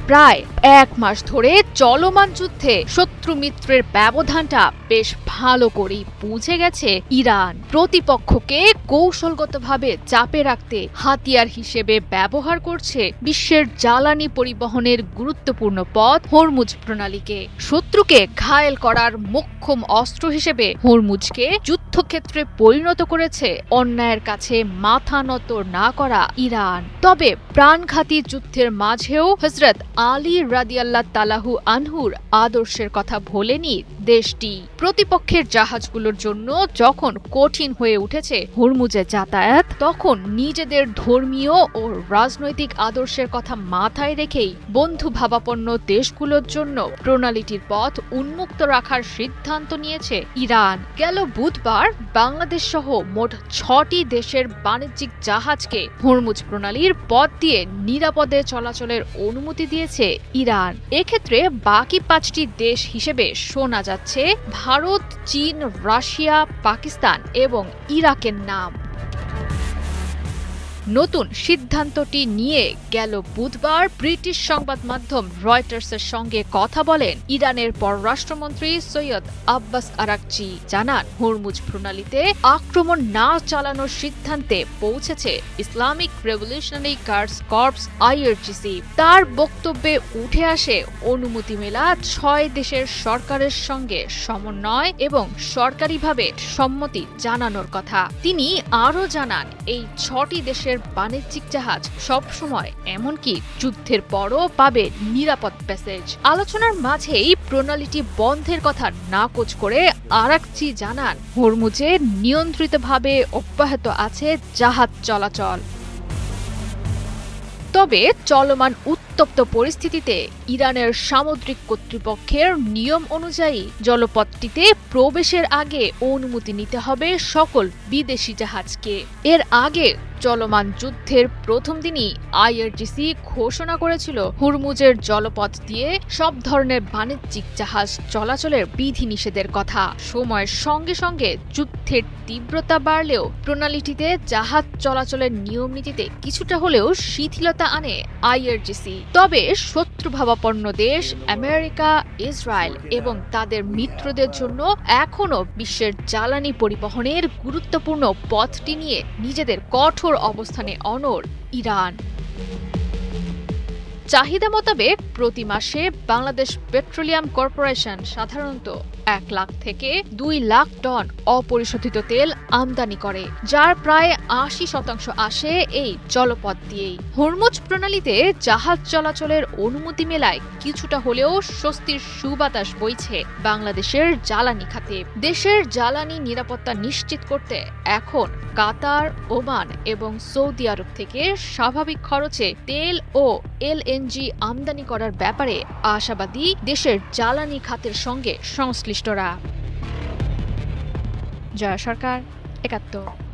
প্রায় 1 মাস ধরে চলমান যুদ্ধে শত্রু মিত্রের ব্যবধানটা বেশ ভালো করেই বুঝে গেছে ইরান। প্রতিপক্ষকে কৌশলগতভাবে চাপে রাখতে হাতিয়ার হিসেবে ব্যবহার করছে বিশ্বের জ্বালানি পরিবহনের গুরুত্বপূর্ণ পথ হরমুজ প্রণালীকে। শত্রুকে ঘায়েল করার মোক্ষম অস্ত্র হিসেবে হরমুজকে যুদ্ধক্ষেত্রে পরিণত করেছে অন্যায়ের কাছে মাথা নত না করা ইরান। তবে প্রাণঘাতী যুদ্ধের মাঝেও হযরত আলী রাদিয়াল্লাহু তাআলাহু আনহুর আদর্শের কথা ভোলেনি দেশটি। প্রতিপক্ষের জাহাজগুলোর জন্য যখন কঠিন হয়ে উঠেছে হরমুজে যাতায়াত, তখন নিজেদের ধর্মীয় ও রাজনৈতিক আদর্শের কথা মাথায় রেখেই বন্ধুভাবাপন্ন দেশগুলোর জন্য প্রণালীটির পথ উন্মুক্ত রাখার সিদ্ধান্ত নিয়েছে ইরান। গেল বুধবার বাংলাদেশ সহ মোট 6টি দেশের বাণিজ্যিক জাহাজকে হরমুজ প্রণালীর পথ দিয়ে নিরাপদে চলাচলের অনুমতি দিয়েছে ইরান। এক্ষেত্রে বাকি 5টি দেশ হিসেবে শোনা যাচ্ছে ভারত, চীন, রাশিয়া, পাকিস্তান এবং ইরাকের নাম। নতুন সিদ্ধান্তটি নিয়ে গেল বুধবার ব্রিটিশ সংবাদ মাধ্যম রয়টার্সের সঙ্গে কথা বলেন ইরানের পররাষ্ট্রমন্ত্রী সৈয়দ আব্বাস আরাকচি। জানান, হরমুজ প্রণালীতে আক্রমণ না চালানোর সিদ্ধান্তে পৌঁছেছে Islamic revolutionary guards corps IRGC। তার বক্তব্যে উঠে আসে অনুমতি মেলা 6 দেশের সরকারের সঙ্গে সমন্বয় এবং সরকারিভাবে সম্মতি জানানোর কথা। তিনি আরও জানান, এই 6টি দেশের বাণিজ্যিক জাহাজ সবসময় এমনকি যুদ্ধের পরও পাবে নিরাপদ প্যাসেজ। আলোচনার মাঝেই প্রণালীটি বন্ধের কথা নাকচ করে আরাকচি জানান, হরমুজে নিয়ন্ত্রিতভাবে অব্যাহত আছে জাহাজ চলাচল। তবে চলমান উত্তপ্ত পরিস্থিতিতে ইরানের সামুদ্রিক কর্তৃপক্ষের নিয়ম অনুযায়ী জলপথটিতে প্রবেশের আগে অনুমতি নিতে হবে সকল বিদেশি জাহাজকে। এর আগে চলমান যুদ্ধের প্রথম দিনই IRGC ঘোষণা করেছিল হরমুজের জলপথ দিয়ে সব ধরনের বাণিজ্যিক জাহাজ চলাচলের বিধিনিষেধের কথা। সময়ের সঙ্গে সঙ্গে যুদ্ধের তীব্রতা বাড়লেও প্রণালীটিতে জাহাজ চলাচলের নিয়ম নীতিতে কিছুটা হলেও শিথিলতা আনে IRGC। তবে শত্রুভাবাপন্ন দেশ আমেরিকা, ইসরায়েল এবং তাদের মিত্রদের জন্য এখনও বিশ্বের জ্বালানি পরিবহনের গুরুত্বপূর্ণ পথটি নিয়ে নিজেদের কঠোর অবস্থানে অনড় ইরান। চাহিদা মোতাবেক প্রতি মাসে বাংলাদেশ পেট্রোলিয়াম কর্পোরেশন সাধারণত 1 লাখ থেকে 2 লাখ টন অপরিশোধিত তেল আমদানি করে, যার প্রায় 80% আসে এই জলপথ দিয়েই। হরমুজ প্রণালীতে জাহাজ চলাচলের অনুমতি মেলায় কিছুটা হলেও স্বস্তির সুবাতাস বইছে বাংলাদেশের জ্বালানি খাতে। দেশের জ্বালানি নিরাপত্তা নিশ্চিত করতে এখন কাতার, ওমান এবং সৌদি আরব থেকে স্বাভাবিক খরচে তেল ও LNG আমদানি করার ব্যাপারে আশাবাদী দেশের জ্বালানি খাতের সঙ্গে সংশ্লিষ্টরা। জয়া সরকার, ৭১।